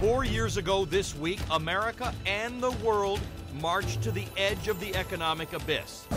4 years ago this week, America and the world marched to the edge of the economic abyss.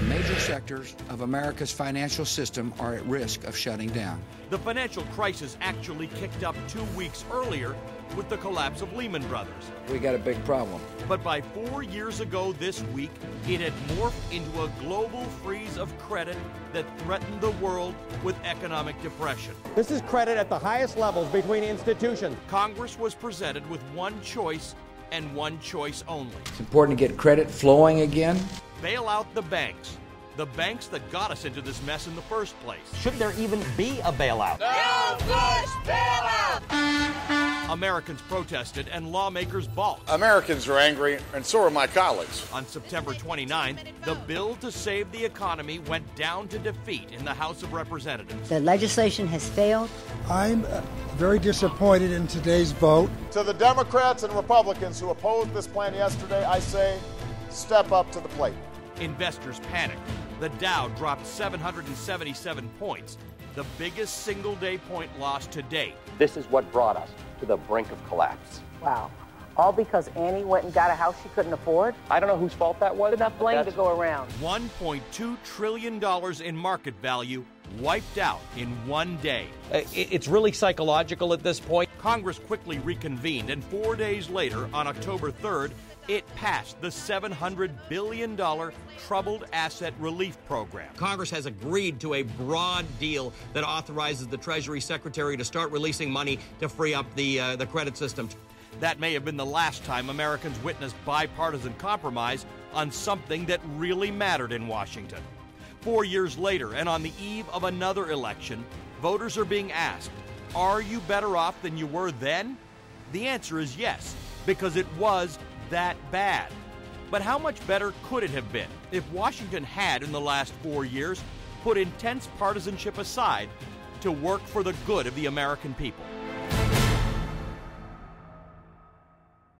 Major sectors of America's financial system are at risk of shutting down. The financial crisis actually kicked up 2 weeks earlier with the collapse of Lehman Brothers. We got a big problem. But by 4 years ago this week, it had morphed into a global freeze of credit that threatened the world with economic depression. This is credit at the highest levels between institutions. Congress was presented with one choice and one choice only. It's important to get credit flowing again. Bail out the banks that got us into this mess in the first place. Should there even be a bailout? No push bailout! Americans protested and lawmakers balked. Americans are angry, and so are my colleagues. On September 29th, the bill to save the economy went down to defeat in the House of Representatives. The legislation has failed. I'm very disappointed in today's vote. To the Democrats and Republicans who opposed this plan yesterday, I say, step up to the plate. Investors panicked. The Dow dropped 777 points, the biggest single-day point loss to date. This is what brought us to the brink of collapse. Wow. All because Annie went and got a house she couldn't afford? I don't know whose fault that was. Enough blame to go around. $1.2 trillion in market value wiped out in one day. It's really psychological at this point. Congress quickly reconvened, and 4 days later, on October 3rd, it passed the $700 billion Troubled Asset Relief Program. Congress has agreed to a broad deal that authorizes the Treasury Secretary to start releasing money to free up the credit system. That may have been the last time Americans witnessed bipartisan compromise on something that really mattered in Washington. 4 years later, and on the eve of another election, voters are being asked, are you better off than you were then? The answer is yes, because it was that bad. But how much better could it have been if Washington had, in the last 4 years, put intense partisanship aside to work for the good of the American people?